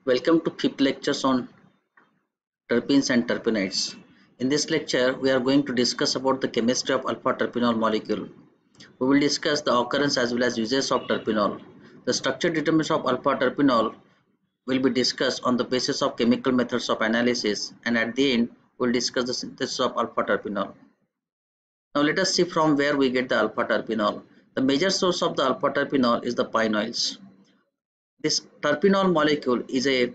Welcome to fifth lectures on terpenes and terpenoids. In this lecture, we are going to discuss about the chemistry of alpha-terpenol molecule. We will discuss the occurrence as well as uses of terpenol. The structure determinants of alpha-terpenol will be discussed on the basis of chemical methods of analysis, and at the end, we will discuss the synthesis of alpha-terpenol. Now let us see from where we get the alpha-terpenol. The major source of the alpha-terpenol is the pine This terpenol molecule is a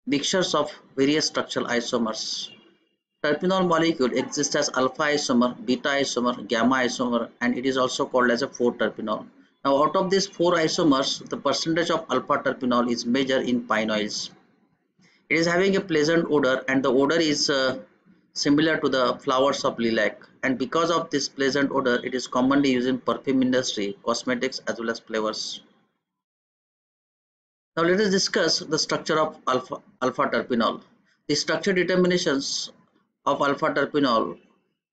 mixtures of various structural isomers. Terpenol molecule exists as alpha isomer, beta isomer, gamma isomer, and it is also called as a 4-terpenol. Now out of these 4 isomers, the percentage of alpha terpenol is measured in pine oils. It is having a pleasant odor, and the odor is similar to the flowers of lilac, and because of this pleasant odor, it is commonly used in perfume industry, cosmetics as well as flavors. Now let us discuss the structure of alpha terpenol. The structure determinations of alpha terpenol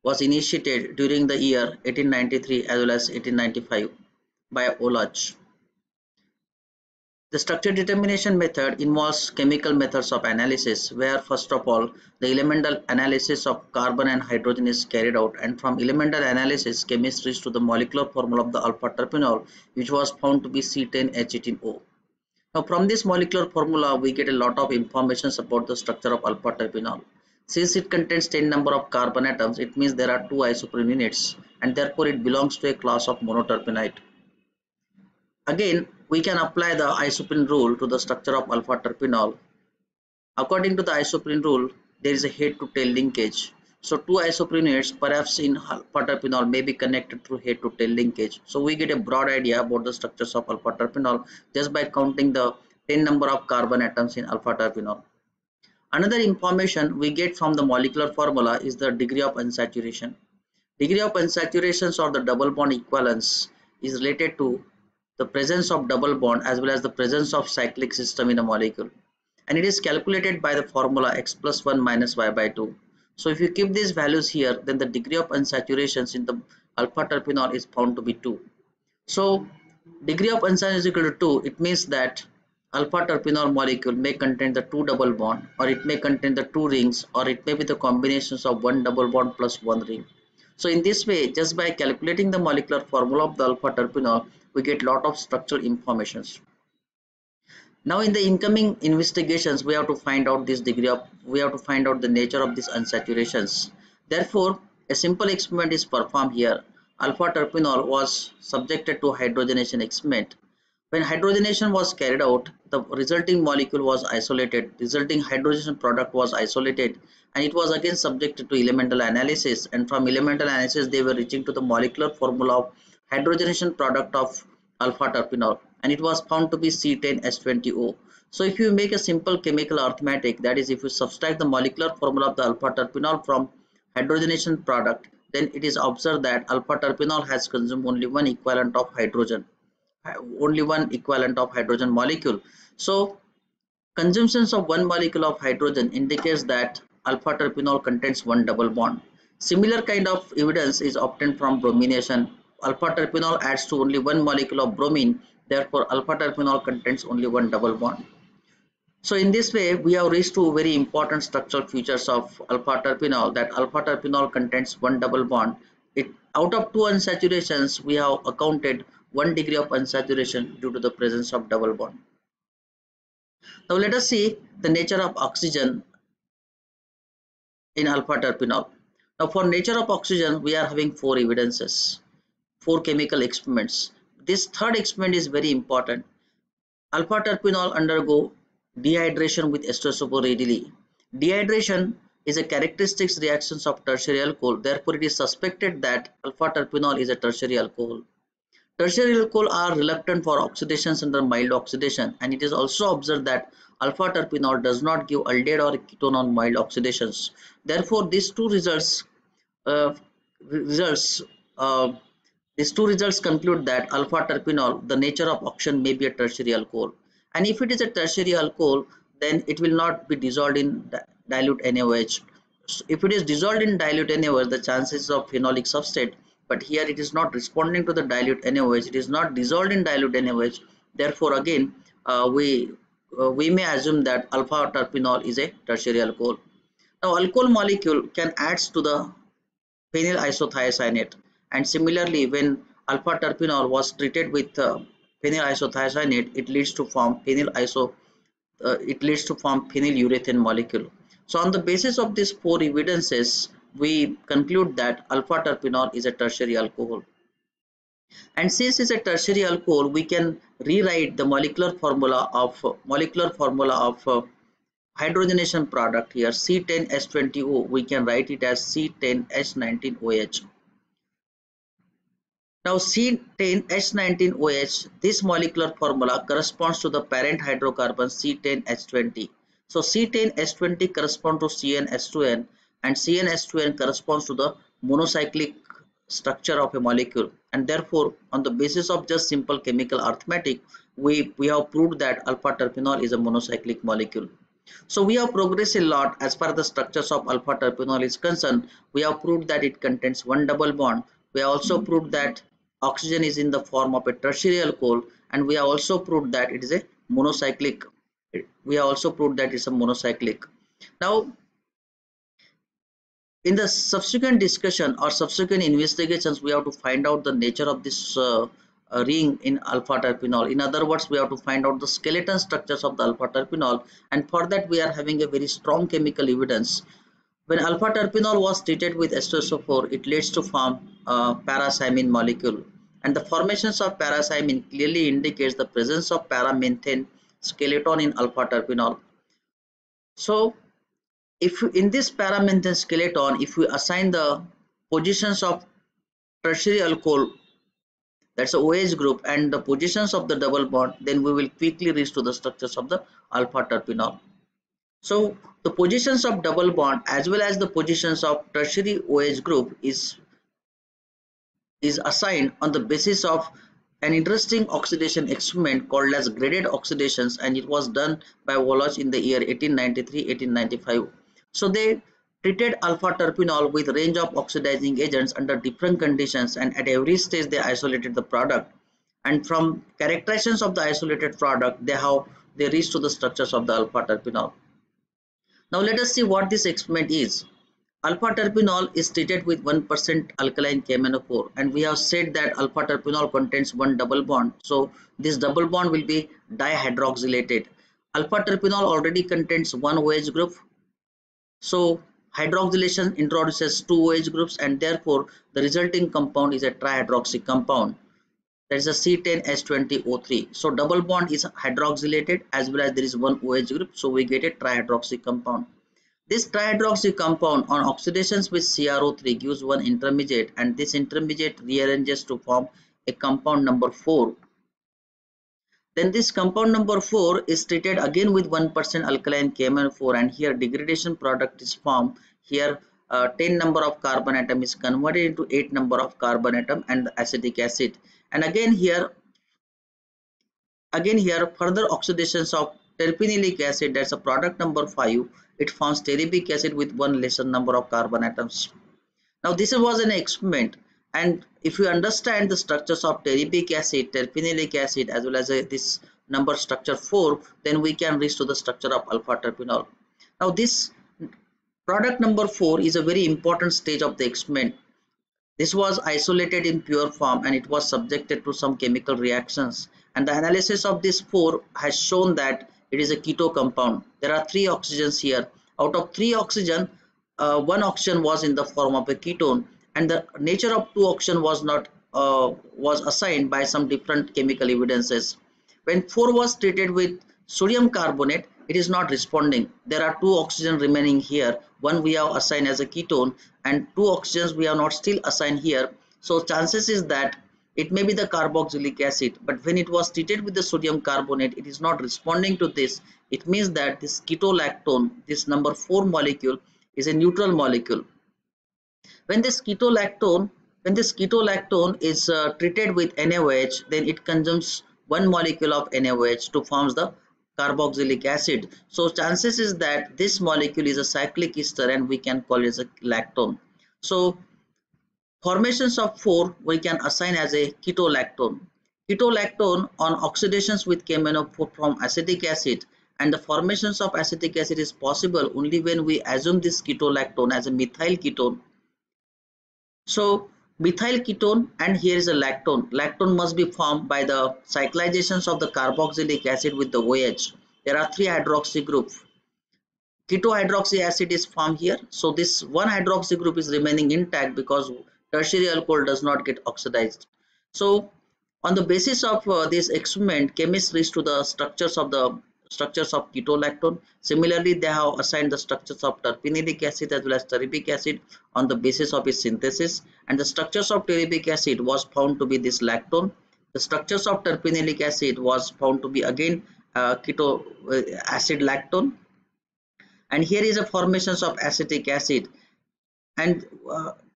was initiated during the year 1893 as well as 1895 by Olach. The structure determination method involves chemical methods of analysis, where first of all the elemental analysis of carbon and hydrogen is carried out, and from elemental analysis chemist reached to the molecular formula of the alpha terpenol, which was found to be C10H18O. Now from this molecular formula we get a lot of information about the structure of alpha terpenol. Since it contains 10 number of carbon atoms, it means there are 2 isoprene units, and therefore it belongs to a class of monoterpenite. Again, we can apply the isoprene rule to the structure of alpha terpenol. According to the isoprene rule, there is a head to tail linkage. So 2 isoprene units perhaps in alpha terpenol may be connected through head to tail linkage. So we get a broad idea about the structures of alpha terpenol just by counting the 10 number of carbon atoms in alpha terpenol. Another information we get from the molecular formula is the degree of unsaturation. Degree of unsaturation or the double bond equivalence is related to the presence of double bond as well as the presence of cyclic system in a molecule, and it is calculated by the formula x plus 1 minus y by 2. So if you keep these values here, then the degree of unsaturation in the alpha terpenol is found to be 2. So degree of unsaturation is equal to 2. It means that alpha terpenol molecule may contain the 2 double bond, or it may contain the 2 rings, or it may be the combinations of 1 double bond plus 1 ring. So in this way, just by calculating the molecular formula of the alpha terpenol, we get lot of structural informations. Now in the incoming investigations, we have to find out this degree of, we have to find out the nature of these unsaturations. Therefore, a simple experiment is performed here. Alpha terpenol was subjected to hydrogenation experiment. When hydrogenation was carried out, the resulting molecule was isolated, resulting hydrogenation product was isolated, and it was again subjected to elemental analysis, and from elemental analysis they were reaching to the molecular formula of hydrogenation product of alpha terpenol, and it was found to be C10H20O. So if you make a simple chemical arithmetic, that is if you subtract the molecular formula of the alpha terpenol from hydrogenation product, then it is observed that alpha terpenol has consumed only one equivalent of hydrogen molecule. So consumptions of one molecule of hydrogen indicates that alpha terpenol contains one double bond. Similar kind of evidence is obtained from bromination. Alpha terpenol adds to only one molecule of bromine, therefore alpha terpenol contains only one double bond. So in this way we have reached to very important structural features of alpha terpenol, that alpha terpenol contains one double bond. It out of 2 unsaturations we have accounted 1 degree of unsaturation due to the presence of double bond. Now let us see the nature of oxygen in alpha terpenol. Now for nature of oxygen we are having 4 evidences, 4 chemical experiments. This third experiment is very important. Alpha terpenol undergo dehydration with H2SO4 readily. Dehydration is a characteristic reaction of tertiary alcohol, therefore it is suspected that alpha terpenol is a tertiary alcohol. Tertiary alcohol are reluctant for oxidations under mild oxidation, and it is also observed that alpha terpenol does not give aldehyde or ketone on mild oxidations. Therefore, these two results conclude that alpha terpenol, the nature of oxygen, may be a tertiary alcohol. And if it is a tertiary alcohol, then it will not be dissolved in dilute NaOH. So if it is dissolved in dilute NaOH, the chances of phenolic substrate, but here it is not responding to the dilute NaOH, it is not dissolved in dilute NaOH. Therefore again we we may assume that alpha terpenol is a tertiary alcohol. Now, alcohol molecule can add to the phenyl isothiocyanate, and similarly, when alpha terpenol was treated with phenyl isothiocyanate, it leads to form phenylurethane molecule. So, on the basis of these four evidences, we conclude that alpha terpenol is a tertiary alcohol. And since it's a tertiary alcohol, we can rewrite the molecular formula of hydrogenation product here C10H20O. We can write it as C10H19OH. Now C10H19OH, this molecular formula corresponds to the parent hydrocarbon C10H20. So C10H20 corresponds to CnH2n, and CnH2n corresponds to the monocyclic structure of a molecule, and therefore on the basis of just simple chemical arithmetic, we have proved that alpha terpenol is a monocyclic molecule. So we have progressed a lot as far as the structures of alpha terpenol is concerned. We have proved that it contains one double bond. We have also proved that oxygen is in the form of a tertiary alcohol, and we have also proved that it is a monocyclic. We have also proved that it's a monocyclic. Now, in the subsequent discussion or subsequent investigations, we have to find out the nature of this ring in alpha terpenol. In other words, we have to find out the skeleton structures of the alpha terpenol, and for that we are having a very strong chemical evidence. When alpha terpenol was treated with H2SO4, it leads to form parasamine molecule, and the formations of parasamine clearly indicates the presence of paramethane skeleton in alpha terpenol. So if in this paramethane skeleton, if we assign the positions of tertiary alcohol, that's a OH group, and the positions of the double bond, then we will quickly reach to the structures of the alpha terpenol. So the positions of double bond as well as the positions of tertiary OH group is assigned on the basis of an interesting oxidation experiment called as graded oxidations, and it was done by Woloch in the year 1893-1895. So they treated alpha terpenol with range of oxidizing agents under different conditions, and at every stage they isolated the product, and from characterizations of the isolated product they reached to the structures of the alpha terpenol. Now let us see what this experiment is. Alpha terpenol is treated with 1% alkaline KMnO4, and we have said that alpha terpenol contains one double bond. So this double bond will be dihydroxylated. Alpha terpenol already contains one OH group. So hydroxylation introduces two OH groups, and therefore the resulting compound is a trihydroxy compound. That is a C10H20O3. So double bond is hydroxylated as well as there is one OH group. So we get a trihydroxy compound. This trihydroxy compound on oxidations with CrO3 gives one intermediate, and this intermediate rearranges to form a compound number 4. Then this compound number 4 is treated again with 1% alkaline KMnO4, and here degradation product is formed. Here 10 number of carbon atom is converted into 8 number of carbon atom and acetic acid. And again here further oxidations of terpenoic acid, that's a product number 5. It forms terpic acid with one lesser number of carbon atoms. Now this was an experiment, and if you understand the structures of terpic acid, terpenoic acid as well as this number structure 4, then we can reach to the structure of alpha terpenol. Now this product number 4 is a very important stage of the experiment. This was isolated in pure form and it was subjected to some chemical reactions, and the analysis of this 4 has shown that it is a keto compound. There are 3 oxygens here. Out of 3 oxygen, 1 oxygen was in the form of a ketone, and the nature of 2 oxygen was assigned by some different chemical evidences. When 4 was treated with sodium carbonate, it is not responding. There are 2 oxygen remaining here. One we have assigned as a ketone, and 2 oxygens we have not still assigned here. So chances is that it may be the carboxylic acid, but when it was treated with the sodium carbonate, it is not responding to this. It means that this ketolactone, this number 4 molecule, is a neutral molecule. When this ketolactone is treated with NaOH, then it consumes one molecule of NaOH to forms the carboxylic acid. So chances is that this molecule is a cyclic ester, and we can call it as a lactone. So formations of 4 we can assign as a ketolactone. Ketolactone on oxidations with KMnO4 from acetic acid, and the formations of acetic acid is possible only when we assume this ketolactone as a methyl ketone. So methyl ketone, and here is a lactone. Lactone must be formed by the cyclizations of the carboxylic acid with the OH. There are three hydroxy groups. Ketohydroxy acid is formed here. So this one hydroxy group is remaining intact because tertiary alcohol does not get oxidized. So on the basis of this experiment, chemists reached to the structures of ketolactone. Similarly, they have assigned the structures of terpenoic acid as well as terpic acid on the basis of its synthesis. And the structures of terpic acid was found to be this lactone. The structures of terpenoic acid was found to be again keto acid lactone. And here is a formations of acetic acid, and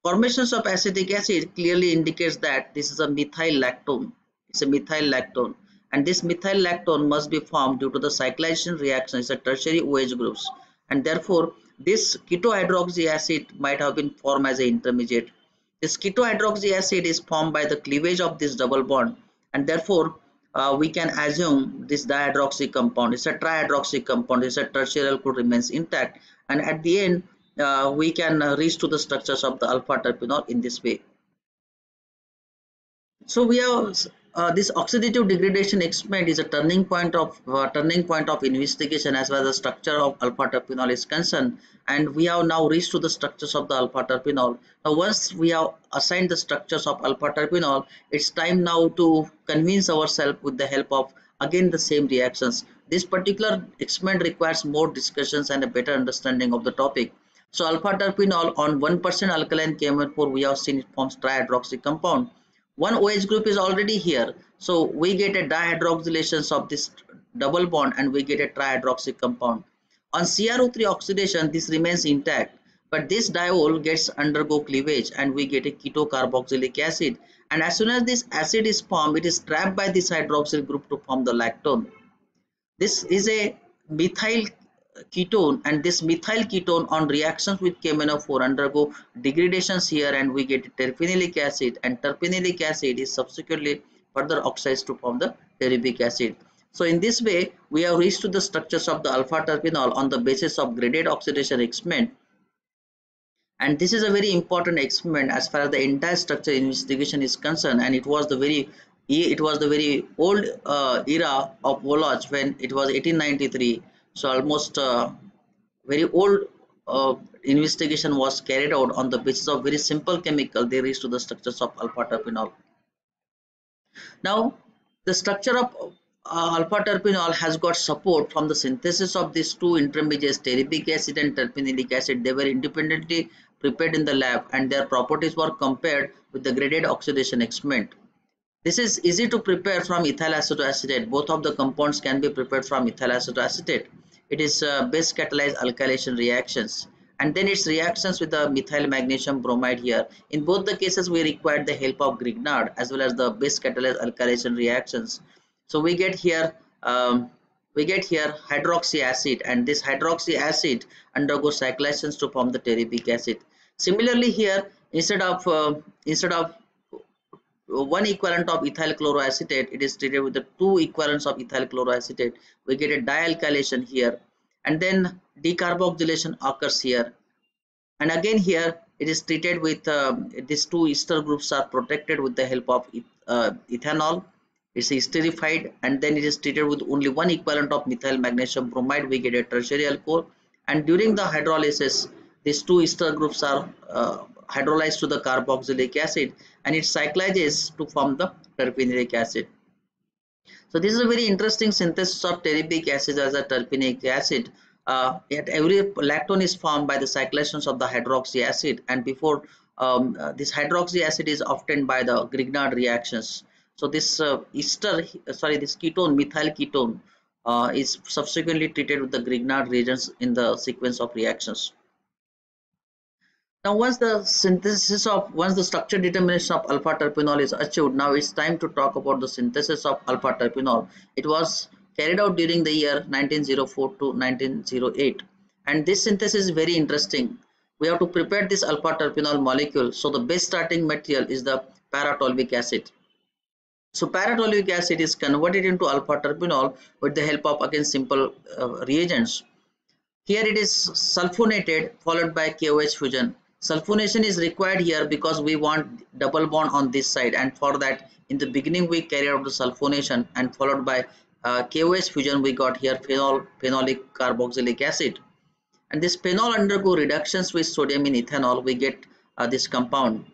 formations of acetic acid clearly indicates that this is a methyl lactone. It's a methyl lactone, and this methyl lactone must be formed due to the cyclization reaction. It's a tertiary OH groups, and therefore this ketohydroxy acid might have been formed as an intermediate. This ketohydroxy acid is formed by the cleavage of this double bond, and therefore we can assume this dihydroxy compound is a trihydroxy compound. Is a tertiary alcohol remains intact, and at the end we can reach to the structures of the alpha terpenol in this way. So we have this oxidative degradation experiment is a turning point of investigation as well as the structure of alpha terpenol is concerned, and we have now reached to the structures of the alpha terpenol. Now once we have assigned the structures of alpha terpenol, it's time now to convince ourselves with the help of again the same reactions. This particular experiment requires more discussions and a better understanding of the topic. So alpha terpenol on 1% alkaline KMN4, we have seen it forms trihydroxy compound. One OH group is already here, so we get a dihydroxylations of this double bond and we get a trihydroxy compound. On CrO3 oxidation, this remains intact, but this diol gets undergo cleavage and we get a ketocarboxylic acid, and as soon as this acid is formed, it is trapped by this hydroxyl group to form the lactone. This is a methyl ketone, and this methyl ketone on reactions with KMnO4 undergo degradations here, and we get terpenoic acid, and terpenoic acid is subsequently further oxidized to form the terpic acid. So in this way we have reached to the structures of the alpha terpenol on the basis of graded oxidation experiment, and this is a very important experiment as far as the entire structure investigation is concerned, and it was the very old era of Volage when it was 1893. So almost very old investigation was carried out on the basis of very simple chemical. They reached to the structures of alpha terpenol. Now the structure of alpha terpenol has got support from the synthesis of these two intermediates, terpic acid and terpenoic acid. They were independently prepared in the lab and their properties were compared with the graded oxidation experiment. This is easy to prepare from ethyl acetoacetate. Both of the compounds can be prepared from ethyl acetoacetate. It is base catalyzed alkylation reactions, and then its reactions with the methyl magnesium bromide here. In both the cases, we required the help of Grignard as well as the base catalyzed alkylation reactions. So we get here hydroxy acid, and this hydroxy acid undergoes cyclizations to form the terpic acid. Similarly, here instead of one equivalent of ethyl chloroacetate, it is treated with the two equivalents of ethyl chloroacetate. We get a dialkylation here, and then decarboxylation occurs here, and again here it is treated with these two ester groups are protected with the help of ethanol. It's esterified, and then it is treated with only one equivalent of methyl magnesium bromide. We get a tertiary alcohol, and during the hydrolysis these two ester groups are hydrolyzed to the carboxylic acid, and it cyclizes to form the terpenoic acid. So this is a very interesting synthesis of terpic acid as a terpenoic acid. Yet every lactone is formed by the cyclizations of the hydroxy acid, and before this hydroxy acid is obtained by the Grignard reactions. So this this ketone, methyl ketone, is subsequently treated with the Grignard reagents in the sequence of reactions. Now once the structure determination of alpha terpenol is achieved, now it's time to talk about the synthesis of alpha terpenol. It was carried out during the year 1904 to 1908, and this synthesis is very interesting. We have to prepare this alpha terpenol molecule. So the base starting material is the paratolvic acid. So paratoluic acid is converted into alpha terpenol with the help of again simple reagents. Here it is sulfonated followed by KOH fusion. Sulfonation is required here because we want double bond on this side, and for that in the beginning we carry out the sulfonation and followed by KOH fusion. We got here phenolic carboxylic acid, and this phenol undergo reductions with sodium in ethanol. We get this compound,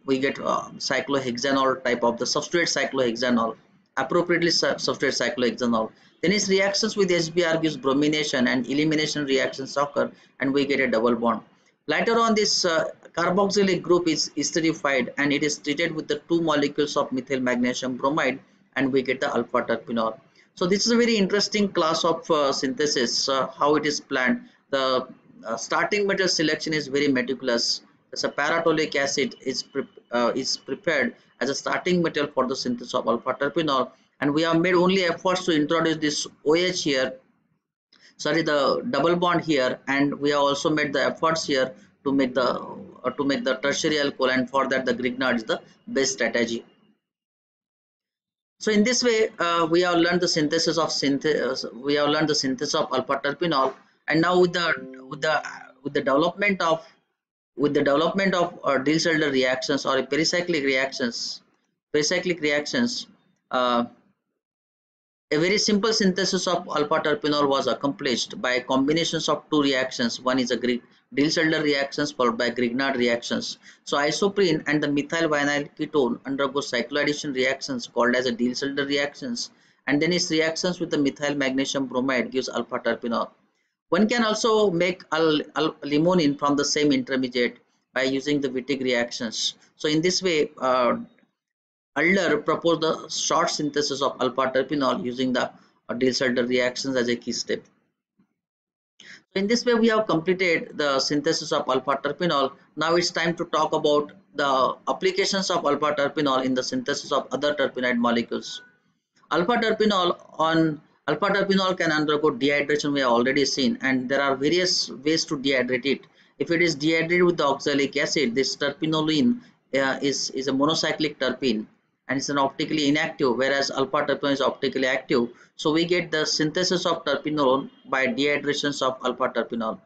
we get cyclohexanol type of the substrate, cyclohexanol, appropriately substrate cyclohexanol. Then its reactions with HBr gives bromination and elimination reactions occur, and we get a double bond. Later on, this carboxylic group is esterified and it is treated with the two molecules of methyl magnesium bromide, and we get the alpha terpenol. So this is a very interesting class of synthesis, how it is planned. The starting metal selection is very meticulous. As a paratoluic acid is prepared as a starting metal for the synthesis of alpha terpenol, and we have made only efforts to introduce this OH here, sorry, the double bond here, and we have also made the efforts here to make the tertiary alcohol, and for that the Grignard is the best strategy. So in this way, we have learned the synthesis of alpha terpenol, and now with the development of Diels-Alder reactions or pericyclic reactions, uh, a very simple synthesis of alpha terpenol was accomplished by combinations of two reactions. One is a Diels-Alder reactions followed by Grignard reactions. So isoprene and the methyl vinyl ketone undergo cycloaddition reactions called as a Diels-Alder reactions, and then its reactions with the methyl magnesium bromide gives alpha terpenol. One can also make limonene from the same intermediate by using the Wittig reactions. So in this way, Adler proposed the short synthesis of alpha terpenol using the Diels-Alder reactions as a key step. So in this way, we have completed the synthesis of alpha terpenol. Now it's time to talk about the applications of alpha terpenol in the synthesis of other terpenoid molecules. Alpha terpenol can undergo dehydration, we have already seen, and there are various ways to dehydrate it. If it is dehydrated with the oxalic acid, this terpenoline is a monocyclic terpene and it's an optically inactive, whereas alpha terpenol is optically active. So we get the synthesis of terpenol by dehydrations of alpha terpenol.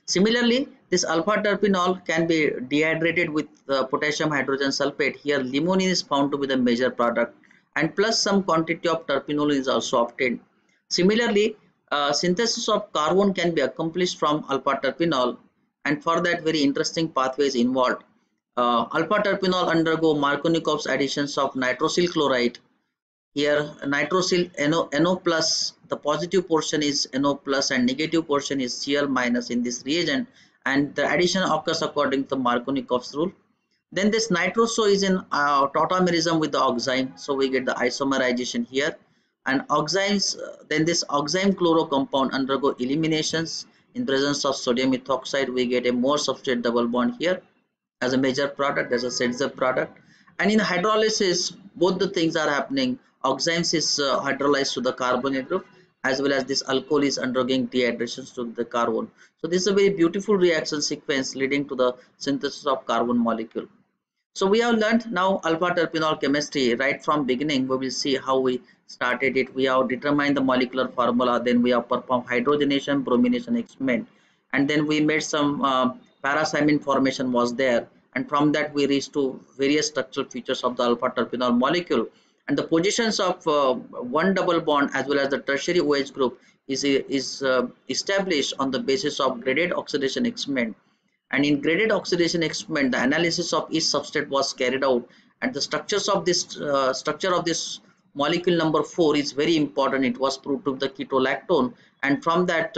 Similarly, this alpha terpenol can be dehydrated with potassium hydrogen sulfate. Here, limonene is found to be the major product, and plus some quantity of terpenol is also obtained. Similarly, synthesis of carbon can be accomplished from alpha terpenol, and for that, very interesting pathways involved. Alpha terpenol undergo Markovnikov's additions of nitrosyl chloride. Here nitrosyl NO plus, the positive portion is NO plus and negative portion is Cl minus in this reagent, and the addition occurs according to Markovnikov's rule. Then this nitroso is in tautomerism with the oxime, so we get the isomerization here, and oximes, then this oxime chloro compound undergo eliminations. In presence of sodium ethoxide, we get a more substrate double bond here as a major product, as a Setzer product. And in hydrolysis, both the things are happening. Oximes is hydrolyzed to the carbonate group, as well as this alcohol is undergoing dehydration to the carbon. So this is a very beautiful reaction sequence leading to the synthesis of carbon molecule. So we have learned now alpha terpenol chemistry right from beginning. We will see how we started it. We have determined the molecular formula, then we have performed hydrogenation, bromination experiment, and then we made some parasamine formation was there, and from that we reached to various structural features of the alpha terpenol molecule, and the positions of one double bond as well as the tertiary OH group is established on the basis of graded oxidation experiment. And in graded oxidation experiment, the analysis of each substrate was carried out, and the structure of this molecule number 4 is very important. It was proved to be the ketolactone, and from that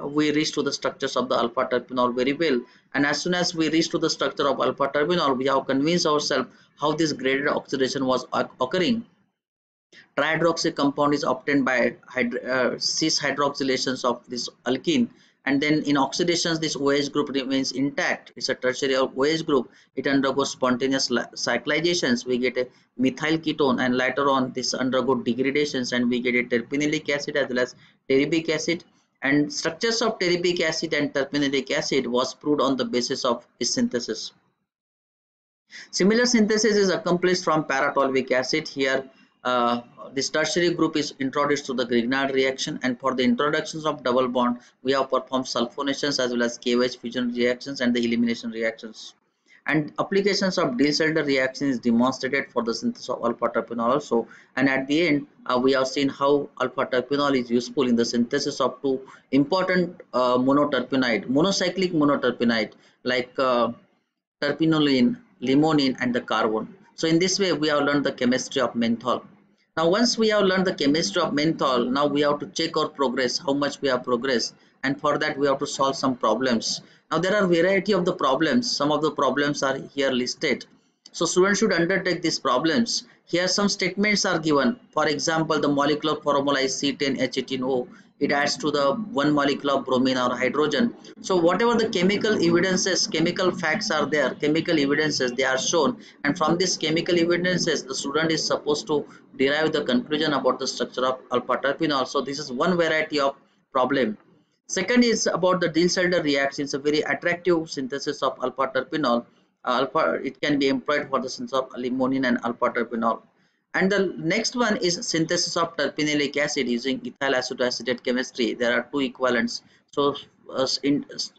we reached to the structures of the alpha terpenol very well. And as soon as we reach to the structure of alpha terpenol, we have convinced ourselves how this graded oxidation was occurring. Trihydroxy compound is obtained by cis hydroxylations of this alkene, and then in oxidations this OH group remains intact. It's a tertiary OH group. It undergoes spontaneous cyclizations. We get a methyl ketone, and later on this undergo degradations and we get a terpenoic acid as well as terebic acid, and structures of terebic acid and terpenoic acid was proved on the basis of this synthesis. Similar synthesis is accomplished from para-toluic acid. Here, this tertiary group is introduced to the Grignard reaction, and for the introductions of double bond, we have performed sulfonations as well as KOH fusion reactions and the elimination reactions. And applications of Diels-Alder reaction is demonstrated for the synthesis of alpha terpinol also. And at the end, we have seen how alpha terpinol is useful in the synthesis of two important monocyclic monoterpenoid like terpenoline, limonene, and the carbon. So in this way, we have learned the chemistry of menthol. Now, once we have learned the chemistry of menthol, now we have to check our progress, how much we have progressed, and for that we have to solve some problems. Now, there are variety of the problems. Some of the problems are here listed. So students should undertake these problems. Here some statements are given. For example, the molecular formula is C10H18O. It adds to the one molecule of bromine or hydrogen. So whatever the chemical evidences, chemical facts are there, chemical evidences they are shown, and from these chemical evidences, the student is supposed to derive the conclusion about the structure of alpha terpinol. So this is one variety of problem. Second is about the Diels-Alder reaction. It's a very attractive synthesis of alpha terpinol. Alpha, it can be employed for the synthesis of limonene and alpha terpinol. And the next one is synthesis of terpenoic acid using ethyl acetoacetate chemistry. There are two equivalents. So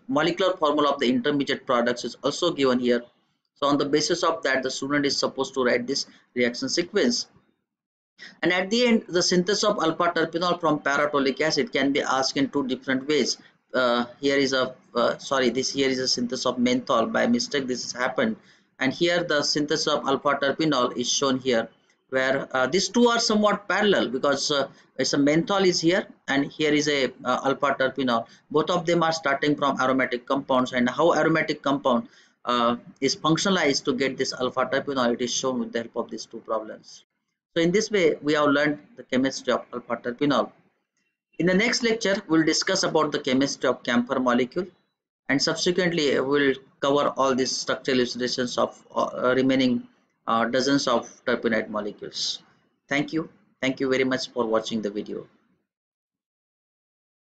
molecular formula of the intermediate products is also given here. So on the basis of that, the student is supposed to write this reaction sequence. And at the end, the synthesis of alpha terpinol from para-toluic acid can be asked in two different ways. Here is a here is a synthesis of menthol. By mistake, this has happened, and here the synthesis of alpha terpinol is shown here, where these two are somewhat parallel because it's a menthol is here, and here is a alpha terpinol. Both of them are starting from aromatic compounds, and how aromatic compound is functionalized to get this alpha terpinol, it is shown with the help of these two problems. So in this way, we have learned the chemistry of alpha terpinol. In the next lecture, we'll discuss about the chemistry of camphor molecule, and subsequently we'll cover all these structural elucidations of remaining dozens of terpenoid molecules. Thank you. Thank you very much for watching the video.